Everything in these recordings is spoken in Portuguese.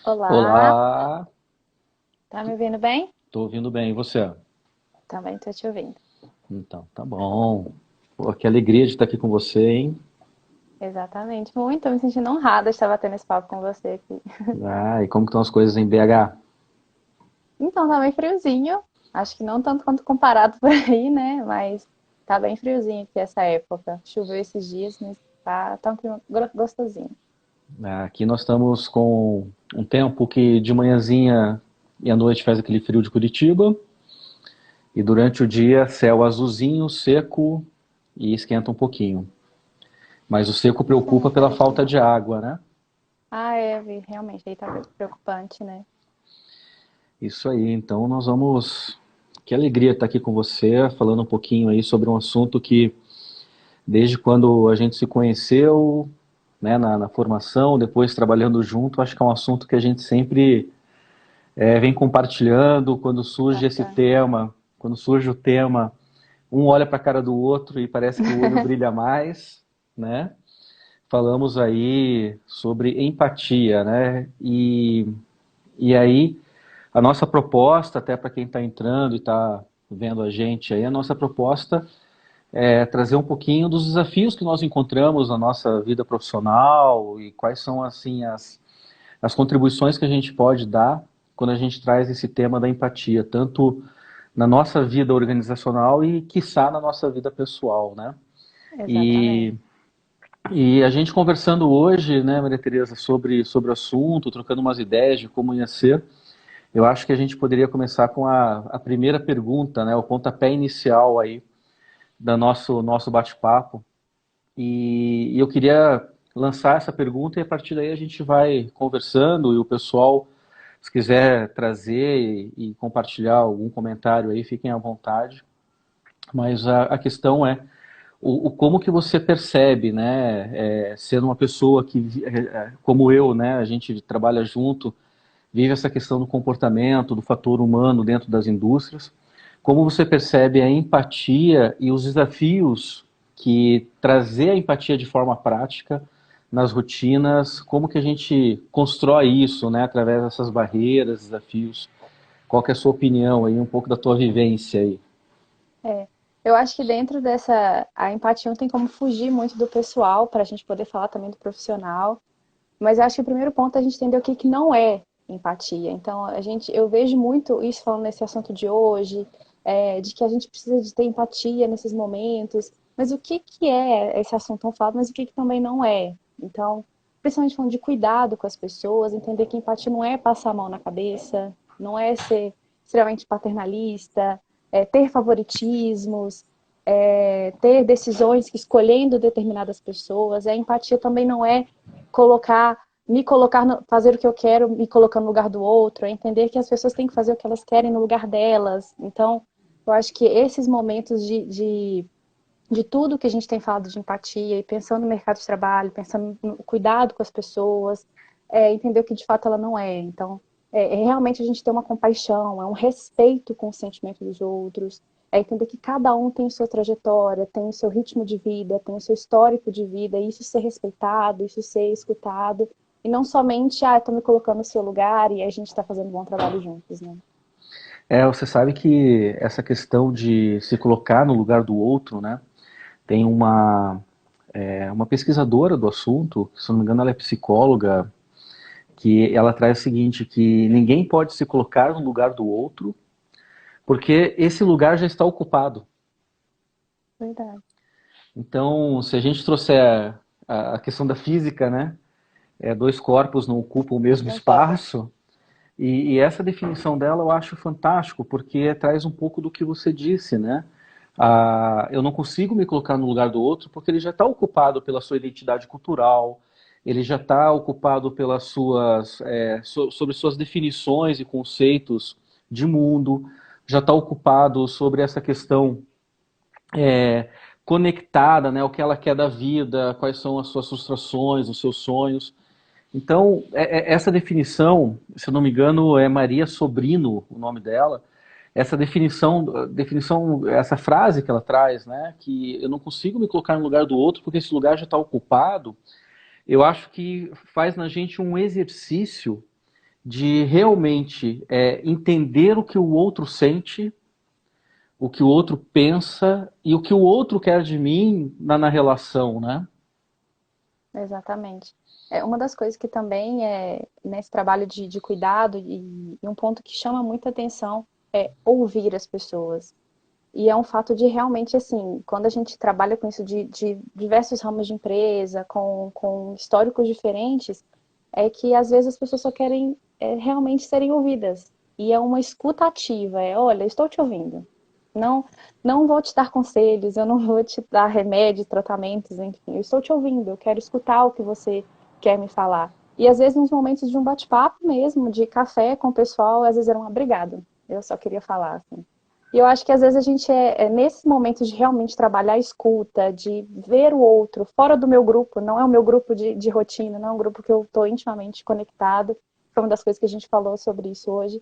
Olá, Olá, tá me ouvindo bem? tô ouvindo bem, e você? Também tô te ouvindo. Então, tá bom. Pô, que alegria de estar aqui com você, hein? Exatamente. Muito, tô me sentindo honrada de estar batendo esse papo com você aqui. Ah, e como que estão as coisas em BH? Então, tá bem friozinho. Acho que não tanto quanto comparado por aí, né? Mas tá bem friozinho aqui essa época. Choveu esses dias, mas tá um clima gostosinho. Ah, aqui nós estamos com um tempo que de manhãzinha e à noite faz aquele frio de Curitiba, e durante o dia céu azulzinho, seco e esquenta um pouquinho. Mas o seco Isso é preocupa uma pela coisa falta boa. de água, né? Realmente, aí tá preocupante, né? Isso aí, então nós vamos. Que alegria estar aqui com você, falando um pouquinho aí sobre um assunto que desde quando a gente se conheceu, né, na formação, depois trabalhando junto, acho que é um assunto que a gente sempre vem compartilhando. Quando surge esse Bacana. tema, quando surge o tema, um olha para a cara do outro e parece que o olho brilha mais, né? Falamos aí sobre empatia, né? E aí, a nossa proposta, até para quem está entrando e está vendo a gente aí, a nossa proposta trazer um pouquinho dos desafios que nós encontramos na nossa vida profissional e quais são assim as contribuições que a gente pode dar quando a gente traz esse tema da empatia, tanto na nossa vida organizacional e quiçá na nossa vida pessoal, né? E, Exatamente. e a gente conversando hoje, né, Maria Tereza, sobre o assunto, trocando umas ideias de como ia ser, eu acho que a gente poderia começar com a primeira pergunta, né, o pontapé inicial aí do nosso bate-papo. E eu queria lançar essa pergunta e a partir daí a gente vai conversando e o pessoal, se quiser trazer e compartilhar algum comentário aí, fiquem à vontade. Mas a questão é o como que você percebe, né, sendo uma pessoa que, como eu, né, a gente trabalha junto, vive essa questão do comportamento, do fator humano dentro das indústrias. Como você percebe a empatia e os desafios que trazer a empatia de forma prática nas rotinas, como que a gente constrói isso, né, através dessas barreiras, desafios? Qual que é a sua opinião aí, um pouco da tua vivência aí? É, eu acho que dentro dessa, a empatia não tem como fugir muito do pessoal para a gente poder falar também do profissional. Mas eu acho que o primeiro ponto é a gente entender o que que não é empatia. Então, eu vejo muito isso falando nesse assunto de hoje, de que a gente precisa de ter empatia nesses momentos. Mas o que que é esse assunto tão falado, mas o que que também não é? Então, principalmente falando de cuidado com as pessoas, entender que empatia não é passar a mão na cabeça, não é ser extremamente paternalista, ter favoritismos, ter decisões que escolhendo determinadas pessoas. A empatia também não é me colocar, fazer o que eu quero, me colocar no lugar do outro, é entender que as pessoas têm que fazer o que elas querem no lugar delas. Então, eu acho que esses momentos de tudo que a gente tem falado de empatia e pensando no mercado de trabalho, pensando no cuidado com as pessoas, entender o que de fato ela não é. Então, realmente a gente ter uma compaixão, é um respeito com o sentimento dos outros, é entender que cada um tem sua trajetória, tem o seu ritmo de vida, tem o seu histórico de vida, e isso ser respeitado, isso ser escutado, e não somente, estou me colocando no seu lugar e a gente está fazendo um bom trabalho juntos, né? Você sabe que essa questão de se colocar no lugar do outro, né, tem uma pesquisadora do assunto, se não me engano ela é psicóloga, que ela traz o seguinte, que ninguém pode se colocar no lugar do outro, porque esse lugar já está ocupado. Verdade. Então, se a gente trouxer a questão da física, né, dois corpos não ocupam o mesmo Não podem. espaço, e essa definição dela eu acho fantástico, porque traz um pouco do que você disse, né? Eu não consigo me colocar no lugar do outro porque ele já está ocupado pela sua identidade cultural, ele já está ocupado pelas sobre suas definições e conceitos de mundo, já está ocupado sobre essa questão é, conectada, né? O que ela quer da vida, quais são as suas frustrações, os seus sonhos. Então, essa definição, se eu não me engano, é Maria Sobrino, o nome dela. Essa definição, essa frase que ela traz, né, que eu não consigo me colocar no lugar do outro porque esse lugar já está ocupado, eu acho que faz na gente um exercício de realmente entender o que o outro sente, o que o outro pensa e o que o outro quer de mim na relação, né? Exatamente. É uma das coisas que também é nesse trabalho de cuidado e um ponto que chama muita atenção é ouvir as pessoas. E é um fato de realmente, assim, quando a gente trabalha com isso de diversos ramos de empresa, com históricos diferentes, é que às vezes as pessoas só querem realmente serem ouvidas. E é uma escuta ativa, olha, estou te ouvindo. Não, não vou te dar conselhos, eu não vou te dar remédios, tratamentos, enfim, eu estou te ouvindo, eu quero escutar o que você quer me falar. E às vezes nos momentos de um bate-papo mesmo, de café com o pessoal, às vezes era um obrigado. Eu só queria falar, assim. E eu acho que às vezes a gente nesses momentos de realmente trabalhar a escuta, de ver o outro fora do meu grupo, não é o meu grupo de rotina, não é um grupo que eu estou intimamente conectado. Foi uma das coisas que a gente falou sobre isso hoje.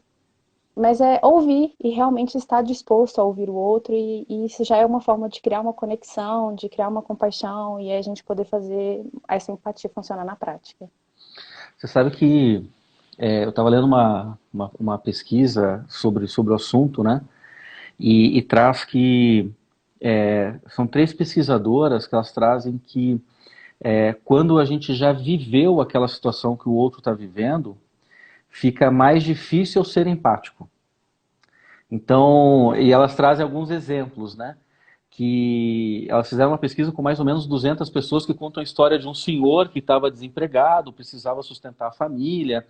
Mas é ouvir e realmente estar disposto a ouvir o outro, e isso já é uma forma de criar uma conexão, de criar uma compaixão, e a gente poder fazer essa empatia funcionar na prática. Você sabe que eu estava lendo uma pesquisa sobre o assunto, né? E traz que são três pesquisadoras que elas trazem que quando a gente já viveu aquela situação que o outro está vivendo, fica mais difícil ser empático. Então, e elas trazem alguns exemplos, né? Que elas fizeram uma pesquisa com mais ou menos 200 pessoas que contam a história de um senhor que estava desempregado, precisava sustentar a família,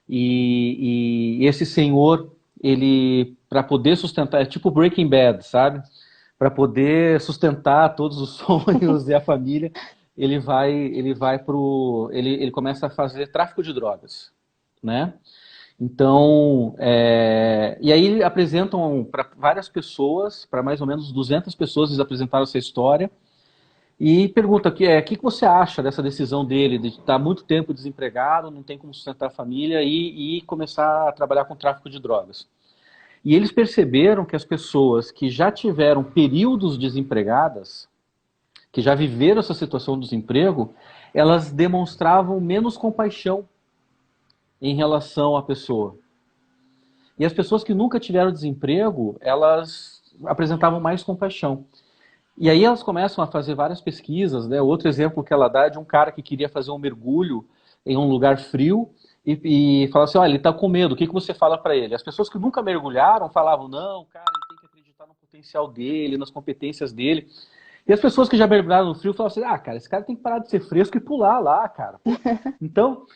e esse senhor, ele, para poder sustentar, é tipo Breaking Bad, sabe? Para poder sustentar todos os sonhos e a família, ele começa a fazer tráfico de drogas, né? Então, e aí apresentam para várias pessoas, para mais ou menos 200 pessoas, eles apresentaram essa história e pergunta que você acha dessa decisão dele de estar muito tempo desempregado, não tem como sustentar a família e começar a trabalhar com tráfico de drogas. E eles perceberam que as pessoas que já tiveram períodos desempregadas, que já viveram essa situação do desemprego, elas demonstravam menos compaixão em relação à pessoa. E as pessoas que nunca tiveram desemprego, elas apresentavam mais compaixão. E aí elas começam a fazer várias pesquisas, né? Outro exemplo que ela dá é de um cara que queria fazer um mergulho em um lugar frio e fala assim, olha, ele está com medo, o que você fala para ele? As pessoas que nunca mergulharam falavam, não, cara, ele tem que acreditar no potencial dele, nas competências dele. E as pessoas que já mergulharam no frio falavam assim, ah, cara, esse cara tem que parar de ser fresco e pular lá, cara. Pô. Então,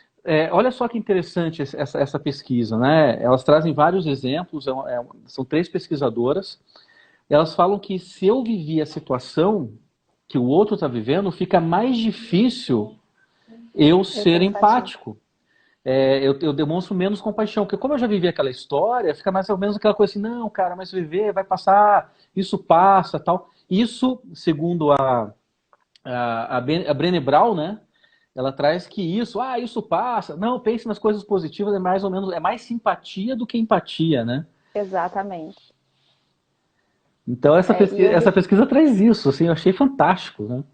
olha só que interessante essa pesquisa, né? Elas trazem vários exemplos, são três pesquisadoras. Elas falam que se eu vivi a situação que o outro está vivendo, fica mais difícil eu Eu ser tenho empatia. empático. Eu demonstro menos compaixão, porque como eu já vivi aquela história, fica mais ou menos aquela coisa assim, não, cara, mas viver vai passar, isso passa, tal. Isso, segundo a Brené Brown, né? Ela traz que isso passa. Não, pense nas coisas positivas, é mais ou menos, é mais simpatia do que empatia, né? Exatamente. Então E essa pesquisa traz isso, assim, eu achei fantástico, né?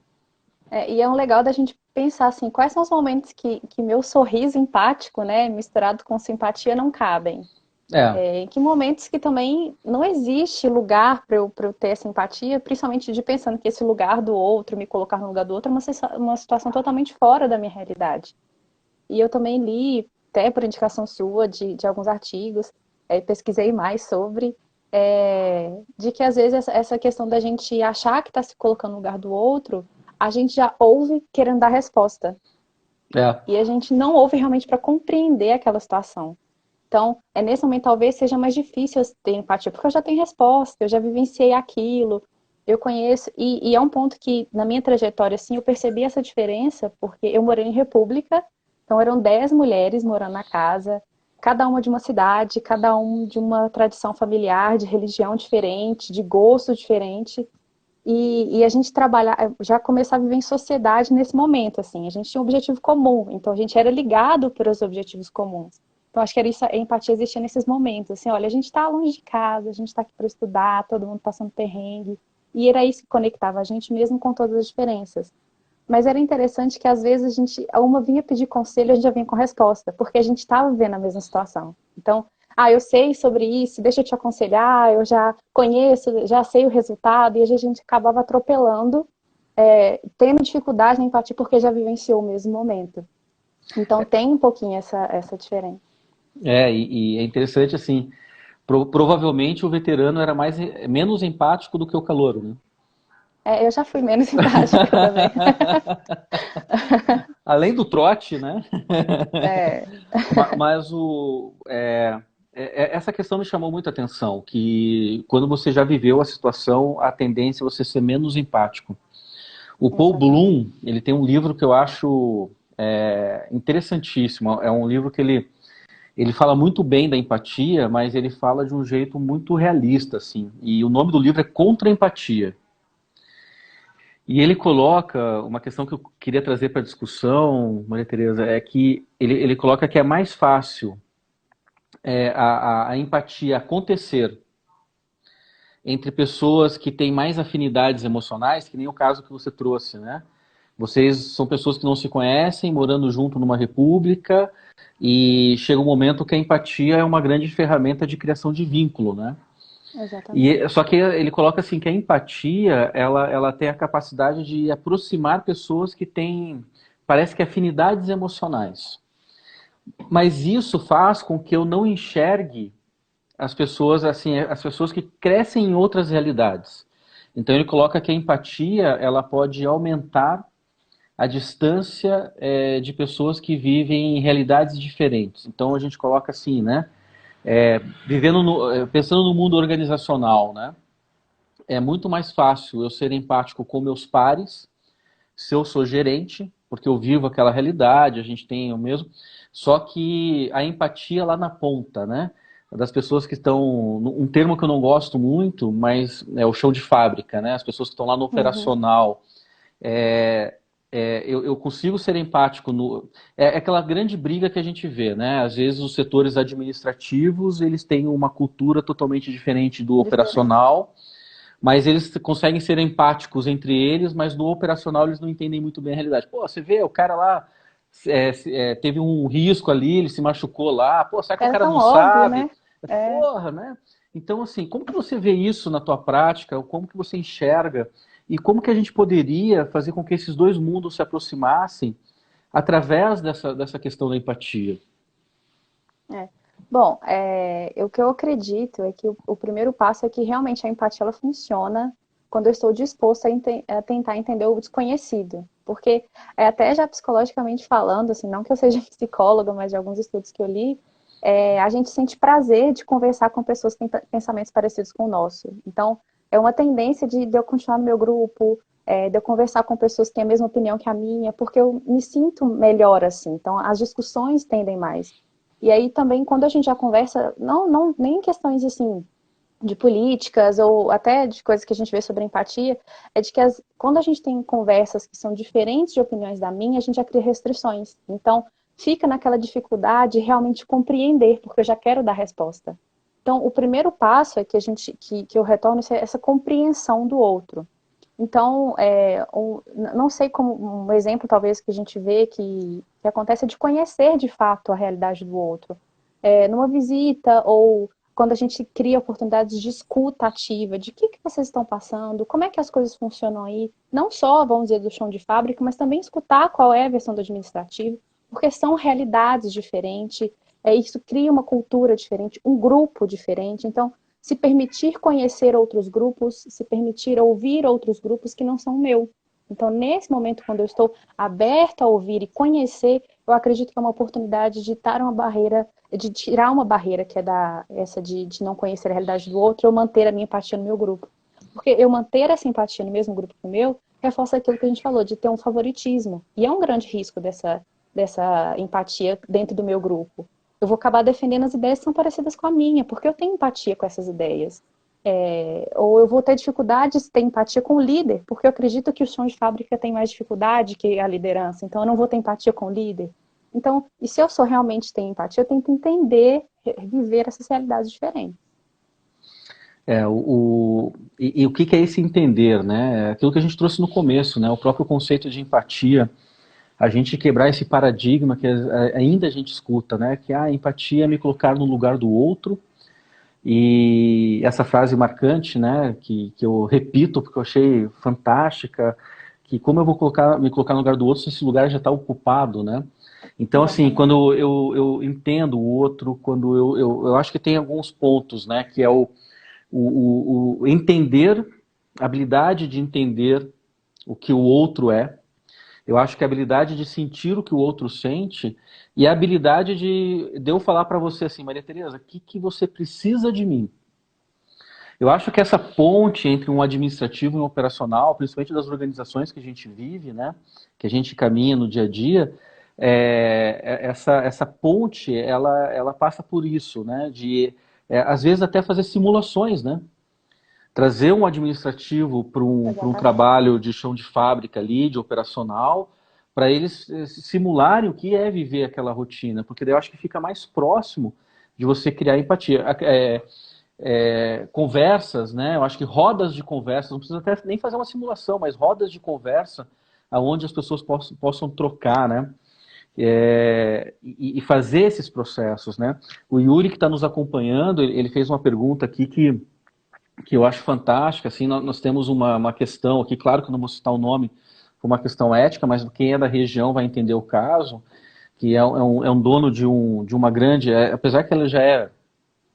e é um legal da gente pensar assim, quais são os momentos que meu sorriso empático, né, misturado com simpatia, não cabem. É, Em que momentos que também não existe lugar para eu ter essa empatia, principalmente de pensando que esse lugar do outro, me colocar no lugar do outro, é uma situação totalmente fora da minha realidade. E eu também li, até por indicação sua, de alguns artigos, pesquisei mais sobre, de que às vezes essa questão da gente achar que está se colocando no lugar do outro, a gente já ouve querendo dar resposta. é. E a gente não ouve realmente para compreender aquela situação. Então, nesse momento talvez seja mais difícil eu ter empatia, porque eu já tenho resposta, eu já vivenciei aquilo, eu conheço, e é um ponto que na minha trajetória, assim, eu percebi essa diferença, porque eu morei em república, então eram 10 mulheres morando na casa, cada uma de uma cidade, cada um de uma tradição familiar, de religião diferente, de gosto diferente, e a gente trabalhar, já começar a viver em sociedade nesse momento, assim. A gente tinha um objetivo comum, então a gente era ligado pelos objetivos comuns. Então acho que era isso, a empatia existia nesses momentos, assim, olha, a gente está longe de casa, a gente está aqui para estudar, todo mundo passando perrengue, e era isso que conectava a gente mesmo com todas as diferenças. Mas era interessante que às vezes uma vinha pedir conselho, a gente já vinha com resposta, porque a gente estava vivendo a mesma situação. Então, eu sei sobre isso, deixa eu te aconselhar, eu já conheço, já sei o resultado, e a gente acabava atropelando, tendo dificuldade na empatia porque já vivenciou o mesmo momento. Então tem um pouquinho essa diferença. E é interessante assim, provavelmente o veterano era menos empático do que o calouro, né? Eu já fui menos empática também. Além do trote, né? É, Mas essa questão me chamou muita atenção, que quando você já viveu a situação, a tendência é você ser menos empático. O Paul exatamente. Bloom, ele tem um livro que eu acho interessantíssimo. É um livro que ele fala muito bem da empatia, mas ele fala de um jeito muito realista, assim. E o nome do livro é Contra a Empatia. E ele coloca uma questão que eu queria trazer para a discussão, Maria Tereza, é que ele coloca que é mais fácil a empatia acontecer entre pessoas que têm mais afinidades emocionais, que nem o caso que você trouxe, né? Vocês são pessoas que não se conhecem, morando junto numa república, e chega um momento que a empatia é uma grande ferramenta de criação de vínculo, né? Exatamente. Só que ele coloca assim que a empatia, ela tem a capacidade de aproximar pessoas que têm, parece que afinidades emocionais. Mas isso faz com que eu não enxergue as pessoas assim, as pessoas que crescem em outras realidades. Então ele coloca que a empatia, ela pode aumentar a distância de pessoas que vivem em realidades diferentes. Então a gente coloca assim, né? Pensando no mundo organizacional, né? É muito mais fácil eu ser empático com meus pares, se eu sou gerente, porque eu vivo aquela realidade, a gente tem o mesmo. Só que a empatia lá na ponta, né? Das pessoas que estão. Um termo que eu não gosto muito, mas é o chão de fábrica, né? As pessoas que estão lá no Uhum, operacional. É, eu consigo ser empático no. É aquela grande briga que a gente vê, né? Às vezes os setores administrativos eles têm uma cultura totalmente diferente do diferente. operacional, mas eles conseguem ser empáticos entre eles, mas no operacional eles não entendem muito bem a realidade. Pô, você vê, o cara lá teve um risco ali, ele se machucou lá, pô, será que o Era cara tão não óbvio, sabe? né? É. Porra, né? Então, assim, como que você vê isso na tua prática? Como que você enxerga? E como que a gente poderia fazer com que esses dois mundos se aproximassem através dessa questão da empatia? É. Bom, o que eu acredito é que o primeiro passo é que realmente a empatia ela funciona quando eu estou disposta a tentar entender o desconhecido. Porque até já psicologicamente falando, assim, não que eu seja psicóloga, mas de alguns estudos que eu li, a gente sente prazer de conversar com pessoas que têm pensamentos parecidos com o nosso. Então, é uma tendência de eu continuar no meu grupo, de eu conversar com pessoas que têm a mesma opinião que a minha, porque eu me sinto melhor assim. Então, as discussões tendem mais. E aí também, quando a gente já conversa, não nem em questões assim de políticas ou até de coisas que a gente vê sobre empatia, é de que quando a gente tem conversas que são diferentes de opiniões da minha, a gente já cria restrições. Então, fica naquela dificuldade de realmente compreender, porque eu já quero dar resposta. Então, o primeiro passo é que eu retorno essa compreensão do outro. Então, não sei como um exemplo talvez que a gente vê que acontece é de conhecer de fato a realidade do outro. Numa visita ou quando a gente cria oportunidades de escuta ativa, de que vocês estão passando, como é que as coisas funcionam aí, não só, vamos dizer, do chão de fábrica, mas também escutar qual é a versão do administrativo, porque são realidades diferentes, isso cria uma cultura diferente, um grupo diferente, então se permitir conhecer outros grupos, se permitir ouvir outros grupos que não são o meu. Então, nesse momento, quando eu estou aberta a ouvir e conhecer, eu acredito que é uma oportunidade de dar uma barreira, de tirar uma barreira que é essa de não conhecer a realidade do outro, eu manter a minha empatia no meu grupo. Porque eu manter essa empatia no mesmo grupo que o meu, reforça aquilo que a gente falou, de ter um favoritismo. E é um grande risco dessa empatia dentro do meu grupo. Eu vou acabar defendendo as ideias que são parecidas com a minha, porque eu tenho empatia com essas ideias. Ou eu vou ter dificuldade de ter empatia com o líder, porque eu acredito que o chão de fábrica tem mais dificuldade que a liderança, então eu não vou ter empatia com o líder. Então, e se eu sou realmente tenho empatia, eu tenho que entender, viver essas realidades diferentes. E o que que é esse entender, né? Aquilo que a gente trouxe no começo, né? O próprio conceito de empatia, a gente quebrar esse paradigma que ainda a gente escuta, né? Que a empatia é me colocar no lugar do outro. E essa frase marcante, né? Que eu repito porque eu achei fantástica, que como eu vou me colocar no lugar do outro se esse lugar já está ocupado, né? Então, assim, Exatamente. quando eu entendo o outro, quando eu acho que tem alguns pontos, né? Que é o entender, a habilidade de entender o que o outro é. Eu acho que a habilidade de sentir o que o outro sente e a habilidade de eu falar para você assim, Maria Tereza, o que, que você precisa de mim? Eu acho que essa ponte entre um administrativo e um operacional, principalmente das organizações que a gente vive, né, que a gente caminha no dia a dia, essa ponte, ela passa por isso, né, de às vezes até fazer simulações, né, trazer um administrativo para um Exatamente. trabalho de chão de fábrica ali, de operacional, para eles simularem o que é viver aquela rotina, porque daí eu acho que fica mais próximo de você criar empatia. Conversas, né? Eu acho que rodas de conversa, não precisa até nem fazer uma simulação, mas rodas de conversa aonde as pessoas possam trocar, né? E fazer esses processos, né? O Yuri que está nos acompanhando, ele fez uma pergunta aqui que eu acho fantástica. Assim, nós temos uma questão aqui, claro que eu não vou citar o nome, por uma questão ética, mas quem é da região vai entender o caso, que é um dono de uma grande, apesar que ele já é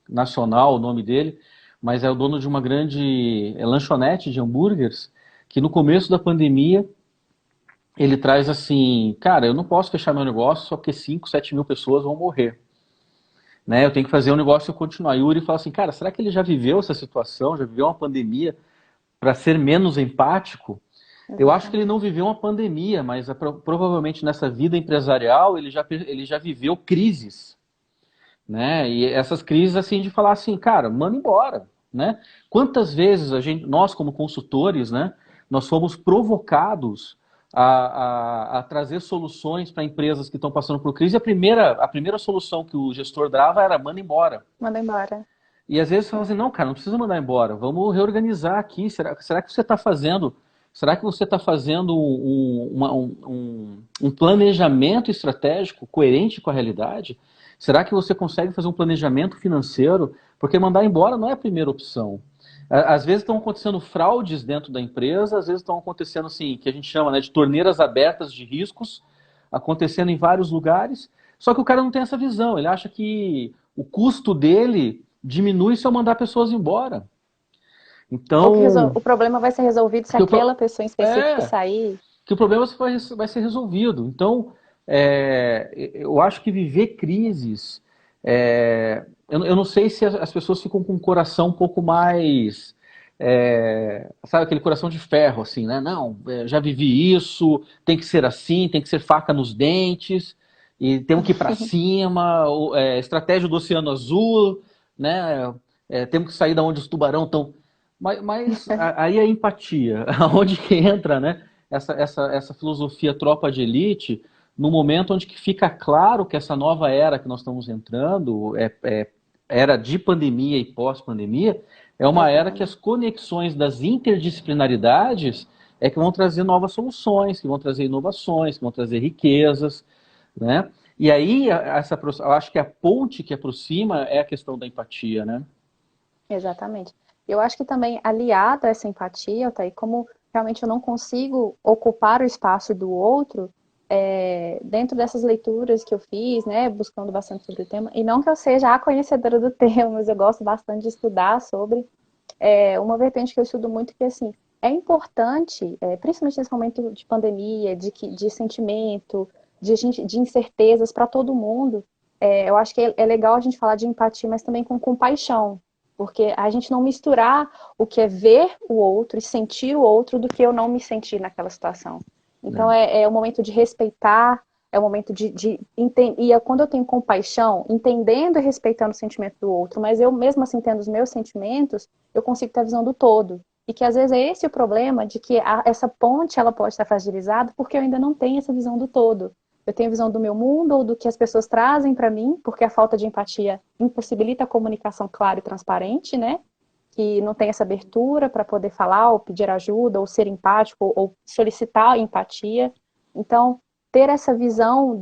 nacional, o nome dele, mas é o dono de uma grande lanchonete de hambúrgueres, que no começo da pandemia ele traz assim, cara, eu não posso fechar meu negócio só porque 5, 7 mil pessoas vão morrer. Né, eu tenho que fazer o negócio continuar. E o Yuri fala assim, cara, será que ele já viveu essa situação, já viveu uma pandemia para ser menos empático? Eu acho que ele Exatamente. não viveu uma pandemia, mas provavelmente nessa vida empresarial ele já viveu crises, né? E essas crises assim de falar assim, cara, manda embora, né? Quantas vezes nós como consultores, né, nós fomos provocados a trazer soluções para empresas que estão passando por crise. A primeira solução que o gestor dava era manda embora. Manda embora. E às vezes falam assim, não, cara, não precisa mandar embora, vamos reorganizar aqui. Será que você está fazendo? Será que você está fazendo um planejamento estratégico coerente com a realidade? Será que você consegue fazer um planejamento financeiro? Porque mandar embora não é a primeira opção. Às vezes estão acontecendo fraudes dentro da empresa, às vezes estão acontecendo assim, que a gente chama, né, de torneiras abertas de riscos, acontecendo em vários lugares. Só que o cara não tem essa visão. Ele acha que o custo dele diminui se eu mandar pessoas embora. Ou que Então, o problema vai ser resolvido se que o, aquela pessoa em específico é, sair. que o problema vai ser resolvido. Então, eu acho que viver crises. Eu não sei se as pessoas ficam com um coração um pouco mais. Sabe, aquele coração de ferro, assim, né? Não, já vivi isso, tem que ser assim, tem que ser faca nos dentes, e temos que ir para cima, estratégia do Oceano Azul, né? Temos que sair da onde os tubarão estão. Aí a empatia, aonde que entra, né? Essa filosofia tropa de elite, no momento onde que fica claro que essa nova era que nós estamos entrando, era de pandemia e pós-pandemia, é uma era que as Exatamente. conexões das interdisciplinaridades é que vão trazer novas soluções, que vão trazer inovações, que vão trazer riquezas, né? E aí, eu acho que a ponte que aproxima é a questão da empatia, né? Exatamente. Eu acho que também aliado a essa empatia, Altair, como realmente eu não consigo ocupar o espaço do outro, dentro dessas leituras que eu fiz, né, buscando bastante sobre o tema, e não que eu seja a conhecedora do tema, mas eu gosto bastante de estudar sobre, uma vertente que eu estudo muito que, assim, é importante, principalmente nesse momento de pandemia, de sentimento, de incertezas para todo mundo, eu acho que é legal a gente falar de empatia, mas também com compaixão, porque a gente não misturar o que é ver o outro e sentir o outro do que eu não me sentir naquela situação. Então é o momento de respeitar, é o momento de entender. E quando eu tenho compaixão, entendendo e respeitando o sentimento do outro, mas eu mesmo assim tendo os meus sentimentos, eu consigo ter a visão do todo. E que às vezes é esse o problema de que essa ponte ela pode estar fragilizada porque eu ainda não tenho essa visão do todo. Eu tenho a visão do meu mundo ou do que as pessoas trazem para mim, porque a falta de empatia impossibilita a comunicação clara e transparente, né? que não tem essa abertura para poder falar, ou pedir ajuda, ou ser empático, ou solicitar empatia. Então, ter essa visão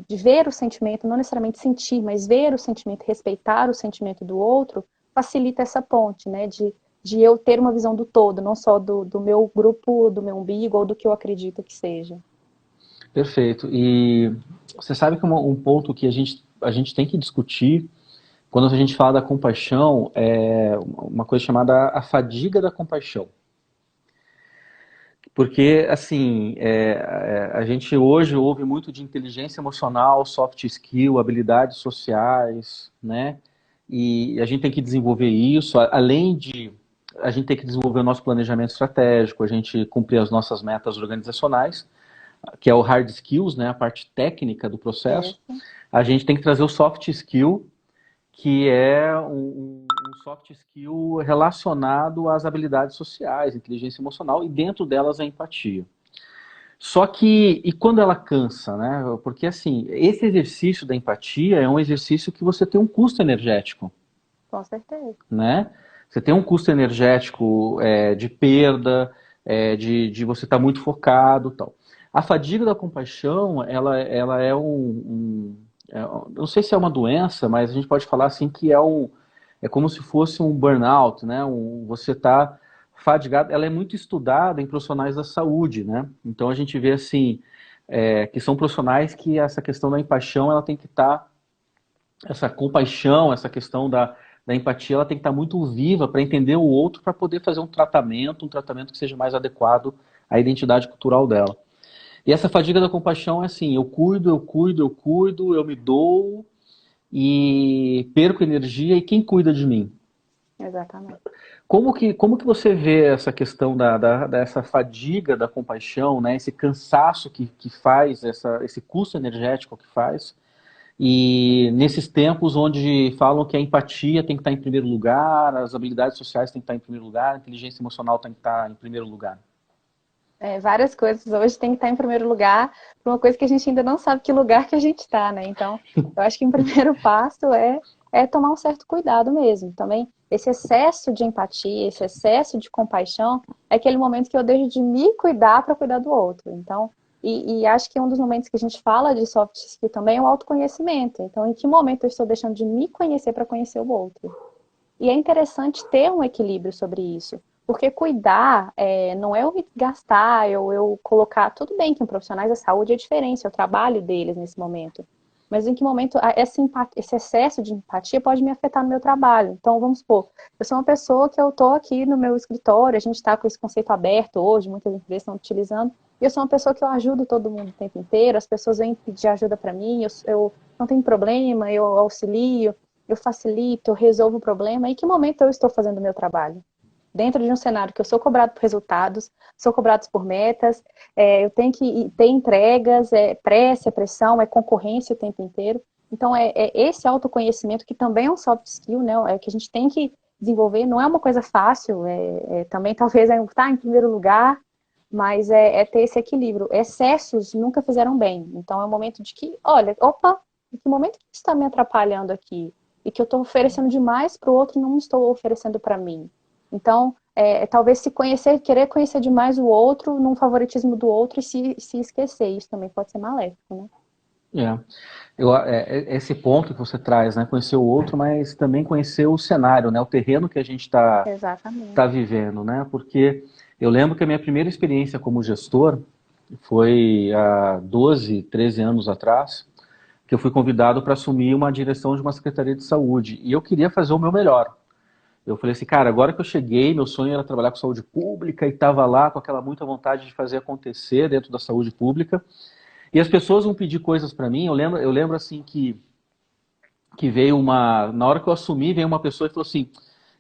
de ver o sentimento, não necessariamente sentir, mas ver o sentimento, respeitar o sentimento do outro, facilita essa ponte, né? De eu ter uma visão do todo, não só do meu grupo, do meu umbigo, ou do que eu acredito que seja. Perfeito. E você sabe que um ponto que a gente tem que discutir quando a gente fala da compaixão é uma coisa chamada a fadiga da compaixão. Porque, assim, a gente hoje ouve muito de inteligência emocional, soft skill, habilidades sociais, né? E a gente tem que desenvolver isso, além de a gente ter que desenvolver o nosso planejamento estratégico, a gente cumprir as nossas metas organizacionais, que é o hard skills, né? A parte técnica do processo. Certo? A gente tem que trazer o soft skill, que é um soft skill relacionado às habilidades sociais, inteligência emocional, e dentro delas a empatia. Só que, e quando ela cansa, né? Porque assim, esse exercício da empatia é um exercício que você tem um custo energético, Com certeza. né? Você tem um custo energético de perda, de você estar muito focado, tal. A fadiga da compaixão, ela é não sei se é uma doença, mas a gente pode falar assim que é como se fosse um burnout, né? Você está fadigado. Ela é muito estudada em profissionais da saúde, né? Então a gente vê assim que são profissionais que essa questão da empaixão, ela tem que estar essa compaixão, essa questão da empatia, ela tem que estar muito viva para entender o outro, para poder fazer um tratamento que seja mais adequado à identidade cultural dela. E essa fadiga da compaixão é assim, eu cuido, eu cuido, eu cuido, eu me dou e perco energia, e quem cuida de mim? Exatamente. Como que você vê essa questão dessa fadiga da compaixão, né? Esse cansaço que faz, esse custo energético que faz, e nesses tempos onde falam que a empatia tem que estar em primeiro lugar, as habilidades sociais têm que estar em primeiro lugar, a inteligência emocional tem que estar em primeiro lugar. Várias coisas hoje tem que estar em primeiro lugar, por uma coisa que a gente ainda não sabe que lugar que a gente está, né? Então, eu acho que o primeiro passo é tomar um certo cuidado mesmo. Também, esse excesso de empatia, esse excesso de compaixão, é aquele momento que eu deixo de me cuidar para cuidar do outro. Então, e acho que um dos momentos que a gente fala de soft skill também é o autoconhecimento. Então, em que momento eu estou deixando de me conhecer para conhecer o outro? E é interessante ter um equilíbrio sobre isso. Porque cuidar não é eu me gastar, eu colocar. Tudo bem que em profissionais da saúde é diferente, é o trabalho deles nesse momento. Mas em que momento esse excesso de empatia pode me afetar no meu trabalho? Então, vamos supor, eu sou uma pessoa que eu estou aqui no meu escritório, a gente está com esse conceito aberto hoje, muitas empresas estão utilizando, e eu sou uma pessoa que eu ajudo todo mundo o tempo inteiro, as pessoas vêm pedir ajuda para mim, eu não tenho problema, eu auxilio, eu facilito, eu resolvo o problema. Em que momento eu estou fazendo o meu trabalho? Dentro de um cenário que eu sou cobrado por resultados, sou cobrado por metas, eu tenho que ter entregas, pressa, pressão, é concorrência o tempo inteiro. Então, é esse autoconhecimento que também é um soft skill, né? É que a gente tem que desenvolver. Não é uma coisa fácil, também talvez estar em primeiro lugar, mas é ter esse equilíbrio. Excessos nunca fizeram bem. Então, é um momento de que, olha, opa, em que momento que isso está me atrapalhando aqui? E que eu estou oferecendo demais para o outro e não estou oferecendo para mim. Então, talvez se conhecer, querer conhecer demais o outro, num favoritismo do outro e se esquecer. Isso também pode ser maléfico, né? É. Esse ponto que você traz, né? Conhecer o outro, mas também conhecer o cenário, né? O terreno que a gente Exatamente. tá vivendo, né? Porque eu lembro que a minha primeira experiência como gestor foi há 12, 13 anos atrás, que eu fui convidado para assumir uma direção de uma secretaria de saúde. E eu queria fazer o meu melhor. Eu falei assim, cara, agora que eu cheguei, meu sonho era trabalhar com saúde pública e estava lá com aquela muita vontade de fazer acontecer dentro da saúde pública. E as pessoas vão pedir coisas para mim. Eu lembro assim que veio na hora que eu assumi, veio uma pessoa e falou assim: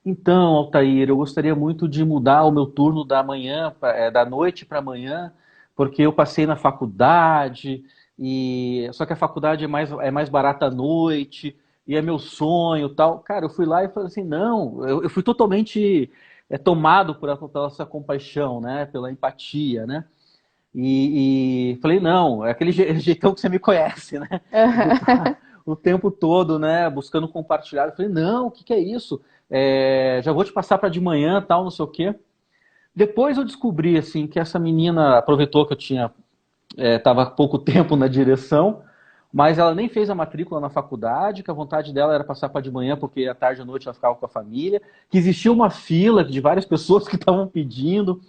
então, Altair, eu gostaria muito de mudar o meu turno da manhã, da noite para amanhã, porque eu passei na faculdade, e só que a faculdade é mais barata à noite, e é meu sonho tal. Cara, eu fui lá e falei assim: não, eu fui totalmente tomado pela essa compaixão, né, pela empatia, né? E falei, não, é aquele jeitão que você me conhece, né? o tempo todo, né, buscando compartilhar. Eu falei, não, o que que é isso? Já vou te passar para de manhã, tal, não sei o quê. Depois eu descobri, assim, que essa menina aproveitou que eu estava há pouco tempo na direção, mas ela nem fez a matrícula na faculdade, que a vontade dela era passar para de manhã, porque à tarde e à noite ela ficava com a família, que existia uma fila de várias pessoas que estavam pedindo.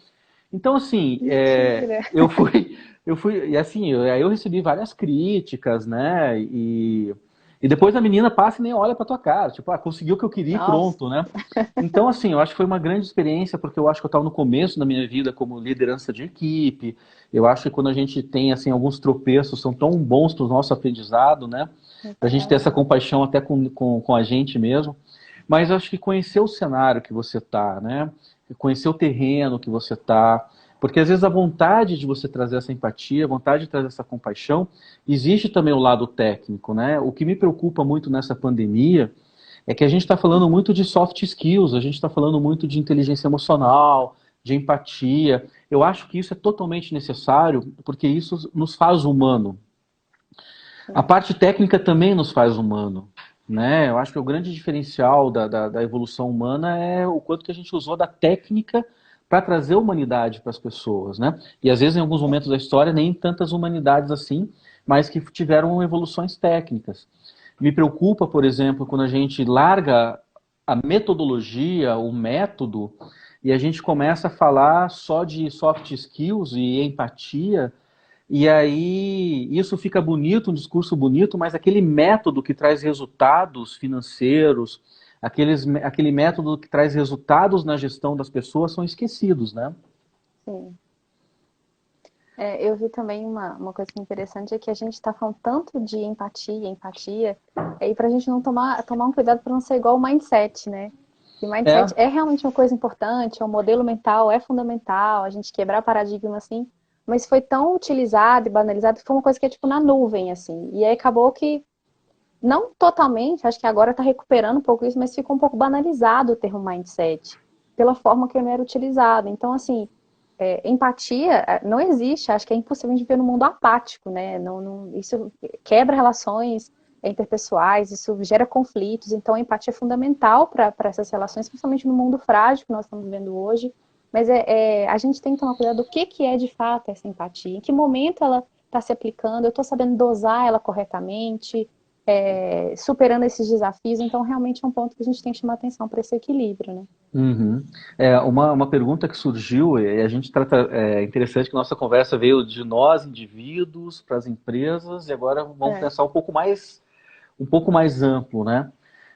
Então, assim, Mentira. e assim, aí eu recebi várias críticas, né? E depois a menina passa e nem olha pra tua cara, tipo, conseguiu o que eu queria e Nossa. pronto, né? Então, assim, eu acho que foi uma grande experiência, porque eu acho que eu estava no começo da minha vida como liderança de equipe. Eu acho que quando a gente tem, assim, alguns tropeços, são tão bons para o nosso aprendizado, né? Pra gente ter essa Exatamente. compaixão até com a gente mesmo. Mas eu acho que conhecer o cenário que você tá, né? Conhecer o terreno que você tá. Porque às vezes a vontade de você trazer essa empatia, a vontade de trazer essa compaixão, existe também o lado técnico, né? O que me preocupa muito nessa pandemia é que a gente está falando muito de soft skills, a gente está falando muito de inteligência emocional, de empatia. Eu acho que isso é totalmente necessário, porque isso nos faz humano. A Sim. parte técnica também nos faz humano. Né? Eu acho que o grande diferencial da evolução humana é o quanto que a gente usou da técnica para trazer humanidade para as pessoas. Né? E às vezes, em alguns momentos da história, nem tantas humanidades assim, mas que tiveram evoluções técnicas. Me preocupa, por exemplo, quando a gente larga a metodologia, o método, e a gente começa a falar só de soft skills e empatia, e aí isso fica bonito, um discurso bonito, mas aquele método que traz resultados financeiros, aquele método que traz resultados na gestão das pessoas são esquecidos, né? Sim. Eu vi também uma coisa que é interessante, é que a gente está falando tanto de empatia, e para a gente não tomar um cuidado para não ser igual o mindset, né? E mindset É, é realmente uma coisa importante, é um modelo mental, é fundamental, a gente quebrar paradigma assim, mas foi tão utilizado e banalizado que foi uma coisa que é tipo na nuvem, assim. E aí acabou que, não totalmente, acho que agora está recuperando um pouco isso, mas ficou um pouco banalizado o termo mindset, pela forma que ele era utilizado. Então, assim, empatia não existe, acho que é impossível a gente viver num mundo apático, né? Isso quebra relações interpessoais, isso gera conflitos, então a empatia é fundamental para essas relações, principalmente no mundo frágil que nós estamos vivendo hoje. Mas a gente tem que tomar cuidado do que é de fato essa empatia, em que momento ela está se aplicando, eu estou sabendo dosar ela corretamente, superando esses desafios, então realmente é um ponto que a gente tem que chamar atenção para esse equilíbrio, né? uhum. Uma pergunta que surgiu, e a gente trata, é interessante que nossa conversa veio de nós, indivíduos, para as empresas, e agora vamos É, pensar um pouco mais amplo, né?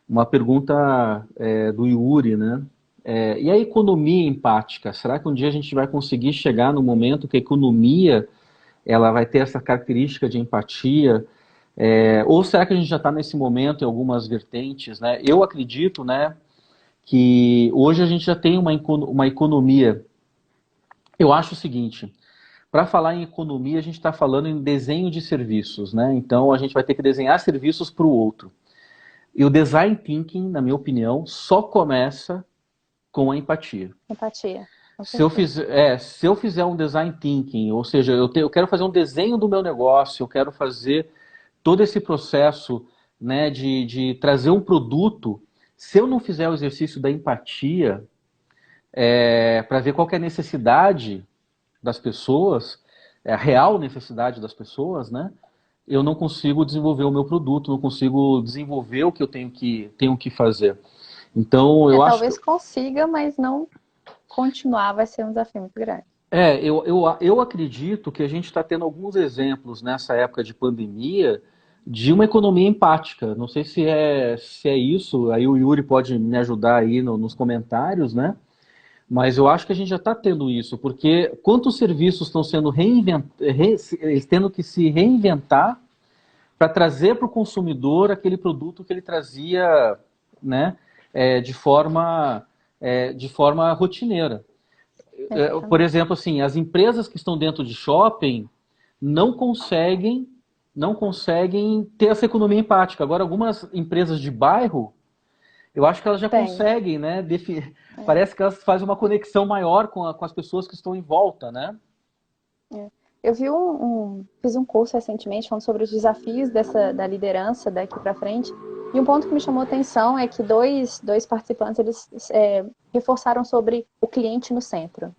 Uma pergunta do Yuri, né? E a economia empática? Será que um dia a gente vai conseguir chegar no momento que a economia ela vai ter essa característica de empatia? Ou será que a gente já está nesse momento em algumas vertentes, né? Eu acredito, né, que hoje a gente já tem uma economia. Eu acho o seguinte, para falar em economia, a gente está falando em desenho de serviços, né? Então a gente vai ter que desenhar serviços para o outro. E o design thinking, na minha opinião, só começa com a empatia. empatia, com certeza. Se eu fizer um design thinking, ou seja, eu quero fazer um desenho do meu negócio, eu quero fazer todo esse processo, né, de trazer um produto, se eu não fizer o exercício da empatia, para ver qual que é a necessidade das pessoas, a real necessidade das pessoas, né, eu não consigo desenvolver o meu produto, não consigo desenvolver o que eu tenho que fazer. Então, eu acho que Talvez consiga, mas não continuar vai ser um desafio muito grande. eu acredito que a gente está tendo alguns exemplos nessa época de pandemia de uma economia empática. Não sei se é isso, aí o Yuri pode me ajudar aí nos comentários, né? Mas eu acho que a gente já está tendo isso, porque quantos serviços estão sendo eles tendo que se reinventar para trazer para o consumidor aquele produto que ele trazia, né, de forma rotineira. Por Exatamente. exemplo, assim, as empresas que estão dentro de shopping não conseguem não conseguem ter essa economia empática. Agora, algumas empresas de bairro, eu acho que elas já Tem. conseguem, né? É, Parece que elas fazem uma conexão maior com as pessoas que estão em volta, né? é. Fiz um curso recentemente falando sobre os desafios da liderança daqui para frente. E um ponto que me chamou a atenção é que dois participantes eles reforçaram sobre o cliente no centro.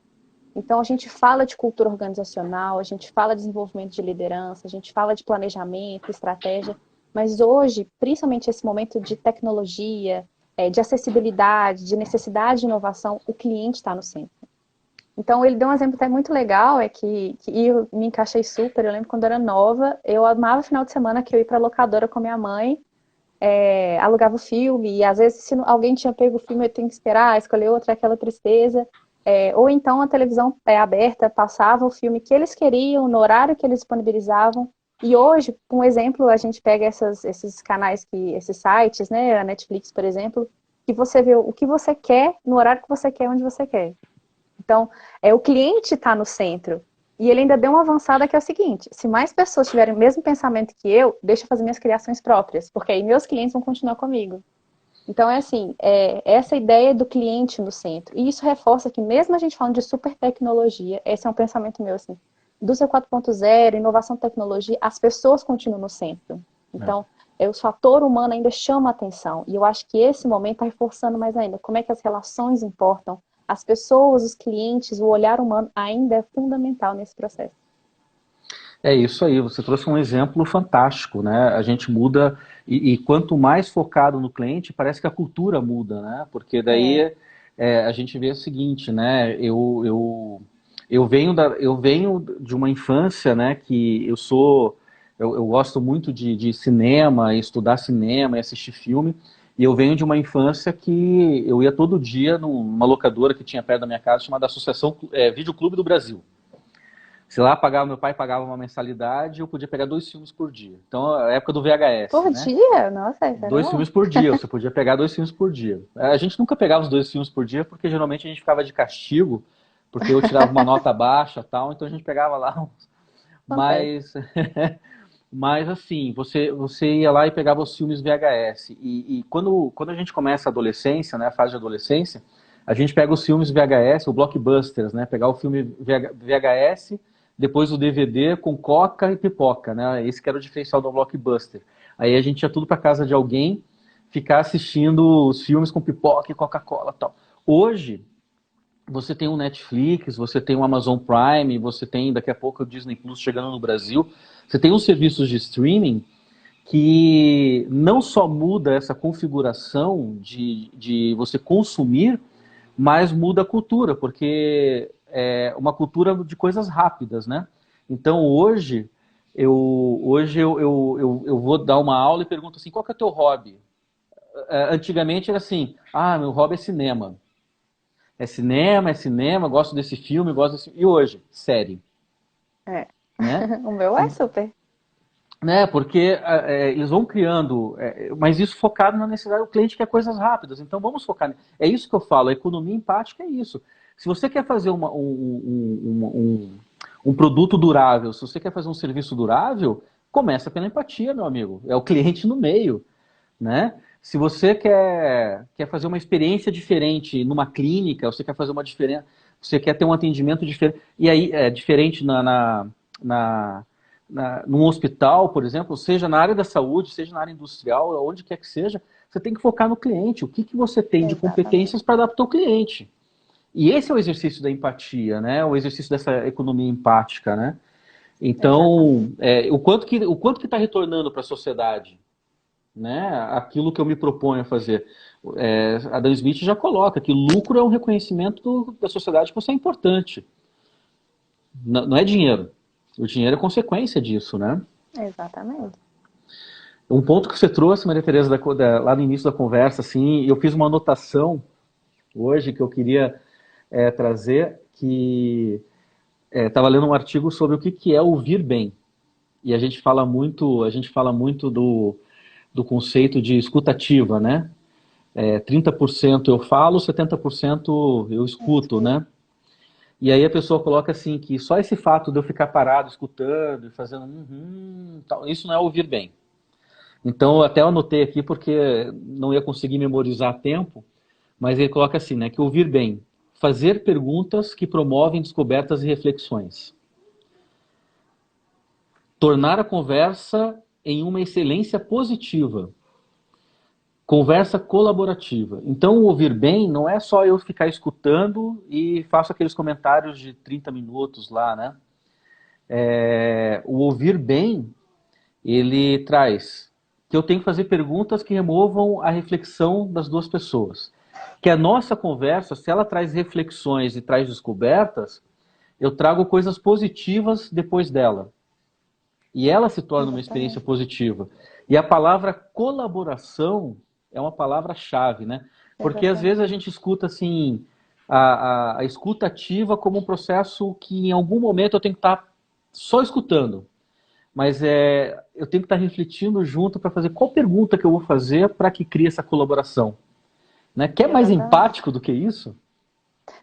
Então, a gente fala de cultura organizacional, a gente fala de desenvolvimento de liderança, a gente fala de planejamento, estratégia, mas hoje, principalmente esse momento de tecnologia, de acessibilidade, de necessidade de inovação, o cliente está no centro. Então, ele deu um exemplo até muito legal, e eu me encaixei super. Eu lembro quando eu era nova, eu amava final de semana que eu ia para a locadora com a minha mãe, alugava o filme, e às vezes se alguém tinha pego o filme, eu tenho que esperar, escolher outra, aquela tristeza. Ou então a televisão aberta passava o filme que eles queriam, no horário que eles disponibilizavam. E hoje, um exemplo, a gente pega esses canais, esses sites, né, a Netflix, por exemplo, que você vê o que você quer, no horário que você quer, onde você quer. Então, o cliente está no centro. E ele ainda deu uma avançada que é o seguinte: se mais pessoas tiverem o mesmo pensamento que eu, deixa eu fazer minhas criações próprias, porque aí meus clientes vão continuar comigo. Então, assim, essa ideia do cliente no centro. E isso reforça que, mesmo a gente falando de super tecnologia, esse é um pensamento meu, assim, indústria 4.0, inovação tecnologia, as pessoas continuam no centro. Então, o fator humano ainda chama a atenção. E eu acho que esse momento está reforçando mais ainda. Como é que as relações importam? As pessoas, os clientes, o olhar humano ainda é fundamental nesse processo. É isso aí, você trouxe um exemplo fantástico, né? A gente muda, e quanto mais focado no cliente, parece que a cultura muda, né? Porque daí a gente vê o seguinte, né? Eu venho de uma infância, né? Que eu gosto muito de cinema, estudar cinema e assistir filme. E eu venho de uma infância que eu ia todo dia numa locadora que tinha perto da minha casa, chamada Associação Videoclube do Brasil. Se lá meu pai pagava uma mensalidade, eu podia pegar 2 filmes por dia. Então, a época do VHS, Por né? dia? Nossa, isso é 2 filmes legal. por dia, você podia pegar 2 filmes por dia. A gente nunca pegava os 2 filmes por dia, porque geralmente a gente ficava de castigo, porque eu tirava uma nota baixa e tal, então a gente pegava lá uns. Acontece. Mas, mas assim, você ia lá e pegava os filmes VHS. E quando a gente começa a adolescência, né, a fase de adolescência, a gente pega os filmes VHS, o blockbusters, né? Pegar o filme VHS, depois o DVD com coca e pipoca, né? Esse que era o diferencial do blockbuster. Aí a gente ia tudo para casa de alguém, ficar assistindo os filmes com pipoca e Coca-Cola e tal. Hoje, você tem um Netflix, você tem um Amazon Prime, você tem daqui a pouco o Disney Plus chegando no Brasil. Você tem uns serviços de streaming que não só muda essa configuração de você consumir, mas muda a cultura, porque é uma cultura de coisas rápidas, né? Então hoje eu vou dar uma aula e pergunto assim, qual que é o teu hobby? Antigamente era assim, meu hobby é cinema. É cinema, gosto desse filme, gosto desse... E hoje, série, É. né? O meu é super. Né? Porque eles vão criando, mas isso focado na necessidade, o cliente quer coisas rápidas, então vamos focar. É isso que eu falo, a economia empática é isso. Se você quer fazer um produto durável, se você quer fazer um serviço durável, começa pela empatia, meu amigo. É o cliente no meio, né? Se você quer fazer uma experiência diferente numa clínica, você quer fazer uma diferença, você quer ter um atendimento diferente, e aí é diferente na, num hospital, por exemplo, seja na área da saúde, seja na área industrial, onde quer que seja, você tem que focar no cliente. O que você tem de Exatamente. competências para adaptar o cliente? E esse é o exercício da empatia, né? O exercício dessa economia empática, né? Então, Exatamente. o quanto que está retornando para a sociedade, né? Aquilo que eu me proponho a fazer. Adam Smith já coloca que lucro é um reconhecimento da sociedade que você é importante. Não é dinheiro. O dinheiro é consequência disso, né? Exatamente. Um ponto que você trouxe, Maria Tereza, lá no início da conversa, assim, eu fiz uma anotação hoje que eu queria trazer, que estava lendo um artigo sobre o que é ouvir bem. E a gente fala muito do conceito de escutativa, né? 30% eu falo, 70% eu escuto, Escuta. né? E aí a pessoa coloca assim que só esse fato de eu ficar parado escutando e fazendo tal, isso não é ouvir bem. Então, eu até anotei aqui porque não ia conseguir memorizar a tempo, mas ele coloca assim, né, que ouvir bem, fazer perguntas que promovem descobertas e reflexões. tornar a conversa em uma excelência positiva. Conversa colaborativa. Então, o ouvir bem não é só eu ficar escutando e faço aqueles comentários de 30 minutos lá, né? O ouvir bem, ele traz que eu tenho que fazer perguntas que removam a reflexão das duas pessoas. Que a nossa conversa, se ela traz reflexões e traz descobertas, eu trago coisas positivas depois dela. E ela se torna uma experiência Exatamente. positiva. E a palavra colaboração é uma palavra-chave, né? Porque às vezes a Exatamente. gente escuta assim, a escuta ativa como um processo que em algum momento eu tenho que estar só escutando. Mas eu tenho que estar refletindo junto para fazer qual pergunta que eu vou fazer para que crie essa colaboração. Né? Quer mais Exatamente. empático do que isso?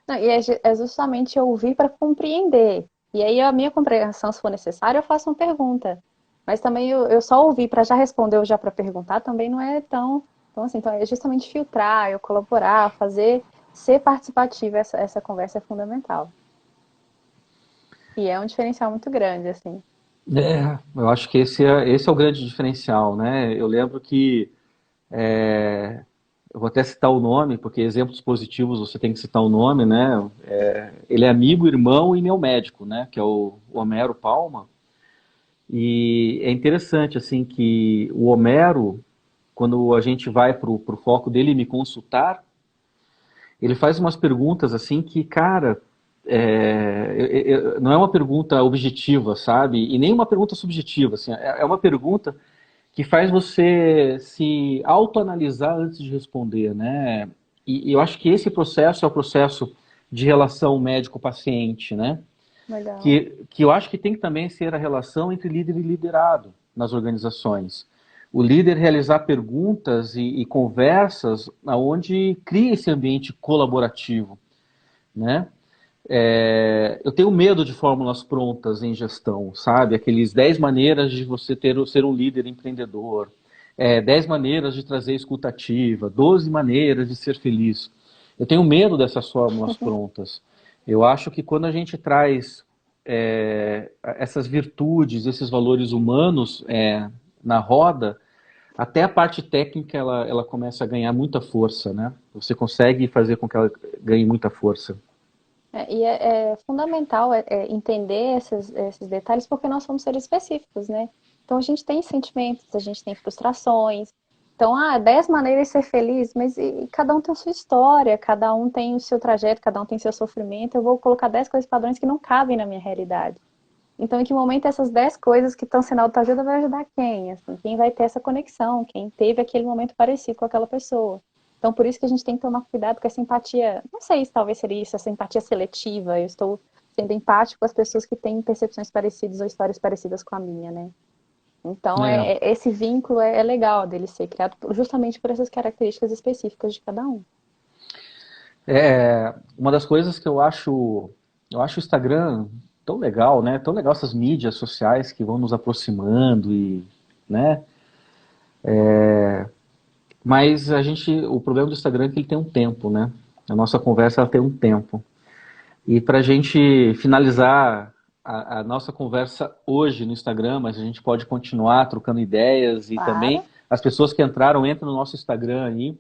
Não, e é justamente eu ouvir para compreender. E aí, a minha compreensão, se for necessário, eu faço uma pergunta. Mas também eu só ouvir para já responder ou já para perguntar também não é tão. Então, assim, então é justamente filtrar, eu colaborar, fazer, ser participativa, essa conversa é fundamental. E é um diferencial muito grande, assim. Eu acho que esse é o grande diferencial, né? Eu lembro que eu vou até citar o nome, porque exemplos positivos você tem que citar o nome, né? Ele é amigo, irmão e meu médico, né? Que é o Homero Palma. E é interessante, assim, que o Homero, quando a gente vai pro foco dele me consultar, ele faz umas perguntas, assim, que, cara, não é uma pergunta objetiva, sabe? E nem uma pergunta subjetiva, assim, é uma pergunta que faz você se autoanalisar antes de responder, né? E eu acho que esse processo é o processo de relação médico-paciente, né? Legal. Que eu acho que tem que também ser a relação entre líder e liderado nas organizações. O líder realizar perguntas e conversas onde cria esse ambiente colaborativo, né? Eu tenho medo de fórmulas prontas em gestão, sabe? Aqueles 10 maneiras de você ser um líder empreendedor, 10 maneiras de trazer escutativa, 12 maneiras de ser feliz. Eu tenho medo dessas fórmulas prontas. Eu acho que quando a gente traz essas virtudes, esses valores humanos na roda, até a parte técnica ela começa a ganhar muita força, né? Você consegue fazer com que ela ganhe muita força. E é fundamental entender esses detalhes porque nós somos seres específicos, né? Então a gente tem sentimentos, a gente tem frustrações. Então, 10 maneiras de ser feliz, mas cada um tem a sua história, cada um tem o seu trajeto, cada um tem seu sofrimento. Eu vou colocar 10 coisas padrões que não cabem na minha realidade. Então, em que momento essas 10 coisas que estão sendo autoajuda vai ajudar quem? Assim, quem vai ter essa conexão? Quem teve aquele momento parecido com aquela pessoa? Então, por isso que a gente tem que tomar cuidado com essa empatia. Não sei se talvez seria isso, essa empatia seletiva. Eu estou sendo empático com as pessoas que têm percepções parecidas ou histórias parecidas com a minha, né? Então, É. esse vínculo é legal dele ser criado justamente por essas características específicas de cada um. Uma das coisas que eu acho o Instagram tão legal, né? Tão legal essas mídias sociais que vão nos aproximando e, né? Mas o problema do Instagram é que ele tem um tempo, né? A nossa conversa ela tem um tempo. E para a gente finalizar a nossa conversa hoje no Instagram, mas a gente pode continuar trocando ideias e também Claro. as pessoas que entraram, entrem no nosso Instagram aí,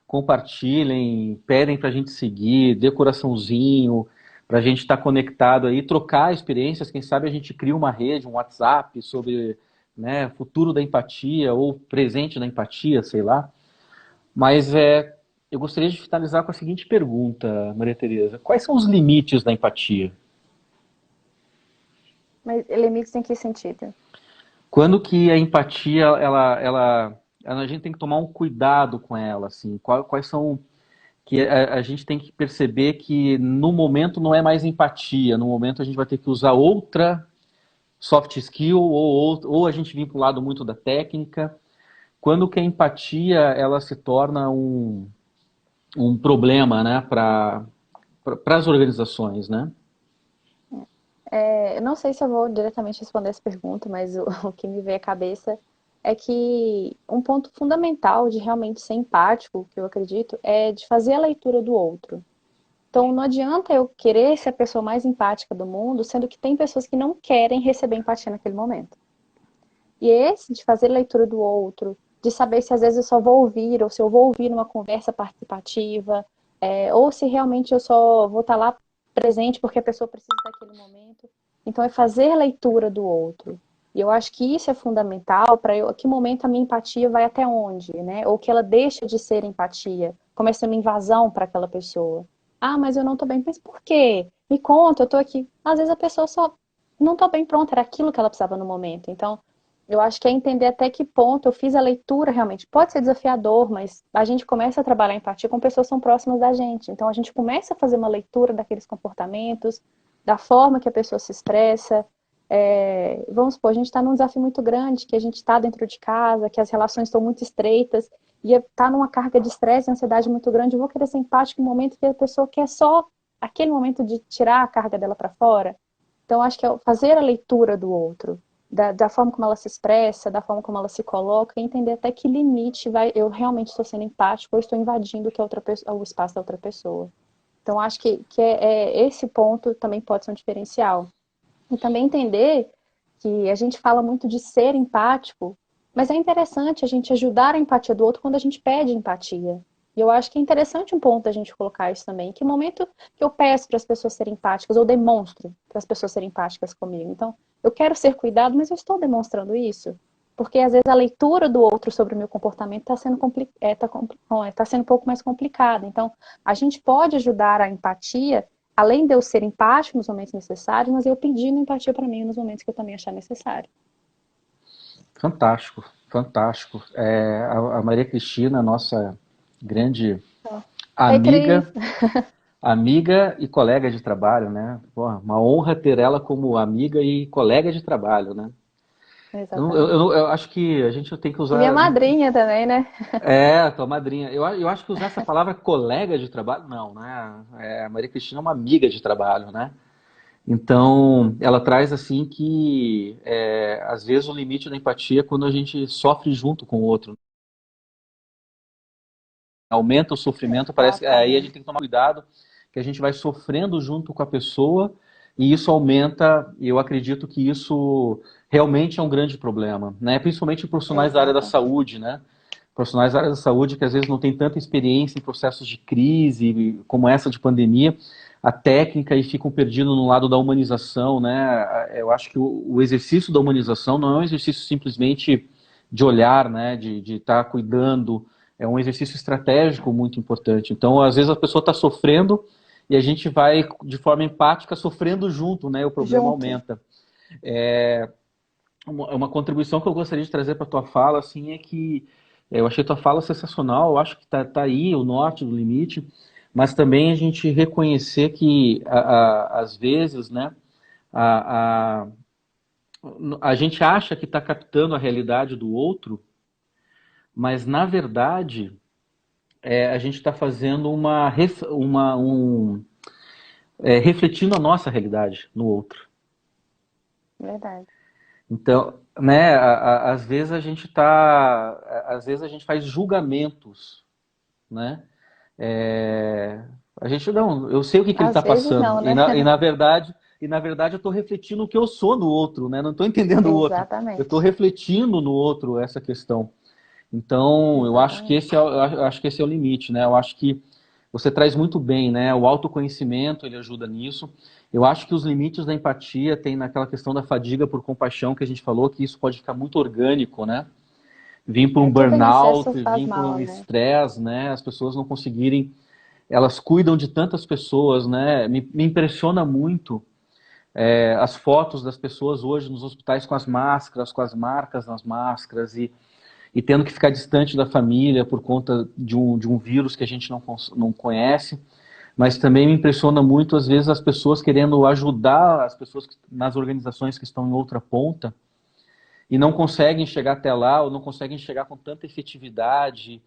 compartilhem, pedem para a gente seguir, dê coraçãozinho, para a gente estar conectado aí, trocar experiências, quem sabe a gente cria uma rede, um WhatsApp sobre, né, futuro da empatia ou presente da empatia, sei lá. Mas eu gostaria de finalizar com a seguinte pergunta, Maria Tereza. Quais são os limites da empatia? Mas limites em que sentido? Quando que a empatia, a gente tem que tomar um cuidado com ela, assim? Quais são que a gente tem que perceber que no momento não é mais empatia, no momento a gente vai ter que usar outra soft skill ou a gente vir para o lado muito da técnica. Quando que a empatia ela se torna um problema, né, para as organizações, né? Eu não sei se eu vou diretamente responder essa pergunta, mas o que me veio à cabeça é que um ponto fundamental de realmente ser empático, que eu acredito, é de fazer a leitura do outro. Então, não adianta eu querer ser a pessoa mais empática do mundo, sendo que tem pessoas que não querem receber empatia naquele momento. E esse de fazer leitura do outro, de saber se às vezes eu só vou ouvir, ou se eu vou ouvir numa conversa participativa, ou se realmente eu só vou estar lá presente porque a pessoa precisa daquele momento. Então, é fazer leitura do outro. E eu acho que isso é fundamental para eu, que momento a minha empatia vai até onde, né? Ou que ela deixa de ser empatia, começa uma invasão para aquela pessoa. Ah, mas eu não estou bem. Mas por quê? Me conta, eu estou aqui. Às vezes a pessoa só não estou bem pronta, era aquilo que ela precisava no momento. Então, eu acho que é entender até que ponto eu fiz a leitura realmente. Pode ser desafiador, mas a gente começa a trabalhar a empatia com pessoas que são próximas da gente. Então, a gente começa a fazer uma leitura daqueles comportamentos, da forma que a pessoa se expressa. Vamos supor, a gente está num desafio muito grande, que a gente está dentro de casa, que as relações estão muito estreitas, e está numa carga de estresse e ansiedade muito grande. Eu vou querer ser empático no momento que a pessoa quer só aquele momento de tirar a carga dela para fora. Então, acho que é fazer a leitura do outro, da forma como ela se expressa, da forma como ela se coloca, e entender até que limite eu realmente estou sendo empático ou estou invadindo o espaço da outra pessoa. Então, acho que esse ponto também pode ser um diferencial. E também entender que a gente fala muito de ser empático, mas é interessante a gente ajudar a empatia do outro quando a gente pede empatia. E eu acho que é interessante um ponto a gente colocar isso também. Em que momento que eu peço para as pessoas serem empáticas, ou demonstro para as pessoas serem empáticas comigo? Então, eu quero ser cuidado, mas eu estou demonstrando isso. Porque às vezes a leitura do outro sobre o meu comportamento está sendo, tá sendo um pouco mais complicada. Então, a gente pode ajudar a empatia, além de eu ser empático nos momentos necessários, mas eu pedindo empatia para mim nos momentos que eu também achar necessário. Fantástico, fantástico. A Maria Cristina, nossa grande Oi, Cris. amiga, amiga e colega de trabalho, né? Porra, uma honra ter ela como amiga e colega de trabalho, né? Exatamente. Eu acho que a gente tem que E minha usar. madrinha também, né? Tua madrinha. Eu acho que usar essa palavra colega de trabalho, não, né? A Maria Cristina é uma amiga de trabalho, né? Então, ela traz assim que às vezes o limite da empatia é quando a gente sofre junto com o outro. Aumenta o sofrimento, parece que aí a gente Exatamente. tem que tomar cuidado, que a gente vai sofrendo junto com a pessoa e isso aumenta, e eu acredito que isso realmente é um grande problema, né? Principalmente profissionais da área da Exatamente. saúde, né? Profissionais da área da saúde que às vezes não têm tanta experiência em processos de crise, como essa de pandemia, a técnica e ficam perdidos no lado da humanização, né? Eu acho que o exercício da humanização não é um exercício simplesmente de olhar, né? De estar cuidando, é um exercício estratégico muito importante. Então, às vezes a pessoa está sofrendo e a gente vai de forma empática sofrendo junto, né? E o problema Junto. aumenta. Uma contribuição que eu gostaria de trazer para a tua fala, assim, é que eu achei tua fala sensacional, eu acho que tá aí o norte do limite, mas também a gente reconhecer que, às vezes, né, a, a, a gente acha que está captando a realidade do outro, mas, na verdade, a gente está fazendo refletindo a nossa realidade no outro. Verdade. Então, né, às vezes a gente tá, às vezes a gente faz julgamentos, né? É, a gente não, eu sei o que que ele está Às vezes passando não, né? e na verdade eu estou refletindo o que eu sou no outro, né? Não estou entendendo o outro, eu estou Exatamente. refletindo no outro essa questão. Então, Exatamente. eu acho que esse é o limite, né? Eu acho que você traz muito bem, né? O autoconhecimento, ele ajuda nisso. Eu acho que os limites da empatia tem naquela questão da fadiga por compaixão que a gente falou, que isso pode ficar muito orgânico, né? Vir por um Tudo em excesso burnout, faz vir por um mal, né? estresse, né? As pessoas não conseguirem, elas cuidam de tantas pessoas, né? Me impressiona muito as fotos das pessoas hoje nos hospitais com as máscaras, com as marcas nas máscaras e tendo que ficar distante da família por conta de um vírus que a gente não conhece. Mas também me impressiona muito, às vezes, as pessoas querendo ajudar as pessoas nas organizações que estão em outra ponta e não conseguem chegar até lá ou não conseguem chegar com tanta efetividade.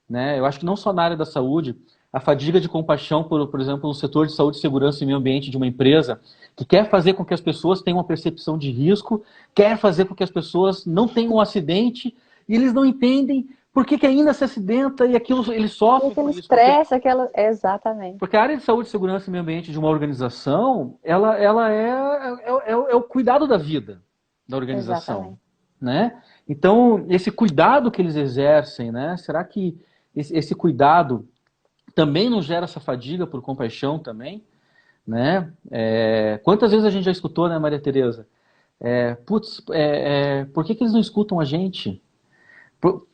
Né? Eu acho que não só na área da saúde, a fadiga de compaixão, por exemplo, no setor de saúde, segurança e meio ambiente de uma empresa, que quer fazer com que as pessoas tenham uma percepção de risco, quer fazer com que as pessoas não tenham um acidente, e eles não entendem por que ainda se acidenta e aquilo eles E sofrem aquele por isso, porque estresse, aquela. Exatamente. a área de saúde, segurança e meio ambiente de uma organização, ela é o cuidado da vida da organização. Exatamente. né? Então, esse cuidado que eles exercem, né? Será que esse cuidado também não gera essa fadiga por compaixão também, né? Quantas vezes a gente já escutou, né, Maria Tereza? Por que que eles não escutam a gente?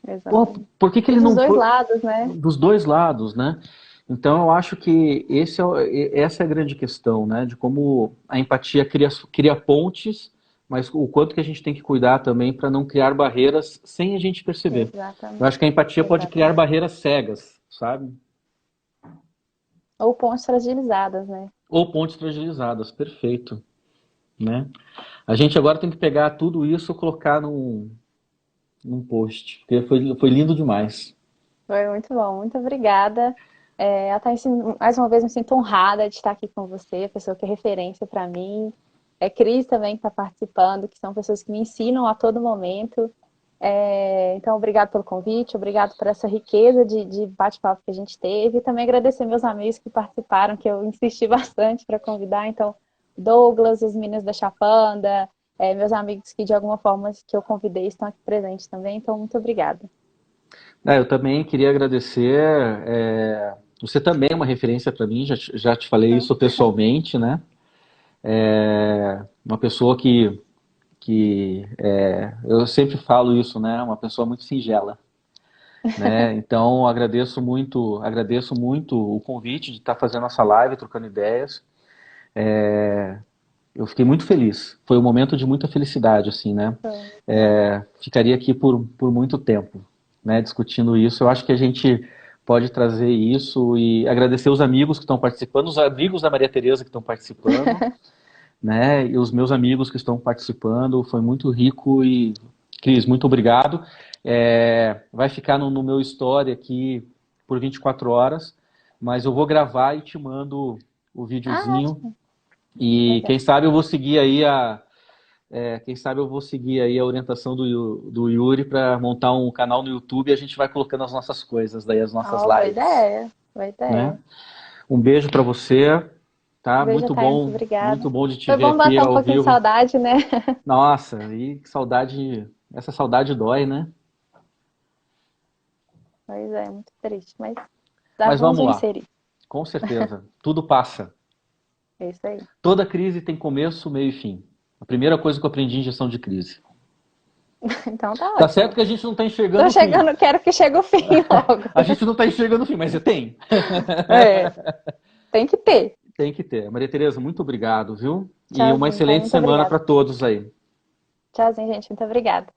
Exatamente. Por que que E ele dos não... dois lados, né? Dos dois lados, né? Então, eu acho que essa é a grande questão, né? De como a empatia cria pontes, mas o quanto que a gente tem que cuidar também para não criar barreiras sem a gente perceber. Eu Exatamente. acho que a empatia pode criar Exatamente. barreiras cegas, sabe? Ou pontes fragilizadas, né? Ou pontes fragilizadas, perfeito, né? A gente agora tem que pegar tudo isso e colocar num post, porque foi lindo demais. Foi muito bom, muito obrigada. Mais uma vez me sinto honrada de estar aqui com você, pessoa que é referência para mim. Cris também que está participando, que são pessoas que me ensinam a todo momento. Então, obrigado pelo convite, obrigado por essa riqueza de bate-papo que a gente teve. E também agradecer meus amigos que participaram, que eu insisti bastante para convidar. Então, Douglas, os meninos da Chapanda, meus amigos que de alguma forma que eu convidei estão aqui presentes também. Então, muito obrigada. Eu também queria agradecer. Você também é uma referência para mim, já te falei isso pessoalmente, né? Uma pessoa que eu sempre falo isso, né? Uma pessoa muito singela, né? Então agradeço muito o convite de estar fazendo essa live, trocando ideias. Eu fiquei muito feliz. Foi um momento de muita felicidade, assim, né? Ficaria aqui por muito tempo, né? Discutindo isso. Eu acho que a gente pode trazer isso e agradecer os amigos que estão participando, os amigos da Maria Tereza que estão participando, né? E os meus amigos que estão participando. Foi muito rico e, Cris, muito obrigado. Vai ficar no meu story aqui por 24 horas, mas eu vou gravar e te mando o Ah, videozinho. E legal. quem sabe eu vou seguir aí a orientação do Yuri para montar um canal no YouTube e a gente vai colocando as nossas coisas, daí as nossas Boa lives, ideia, boa né? ideia. Um beijo para você, tá? Beijo, Thais, obrigada. Muito bom de te Foi ver bom aqui matar um ao pouquinho de vivo. saudade, né? Nossa, e que saudade, essa saudade dói, né? Pois é, muito triste, mas Mas vamos vamos lá, vencer isso. com certeza, tudo passa. É isso aí. Toda crise tem começo, meio e fim. A primeira coisa que eu aprendi em gestão de crise. Então tá Tá certo ótimo. que a gente não tá enxergando Tô o fim. chegando, quero que chegue o fim logo. A gente não tá enxergando o fim, mas tem. É, tem que ter. Tem que ter. Maria Tereza, muito obrigado, viu? E uma Tchauzinho, tá? excelente Muito semana obrigada. para todos aí. Tchauzinho, gente. Muito obrigada.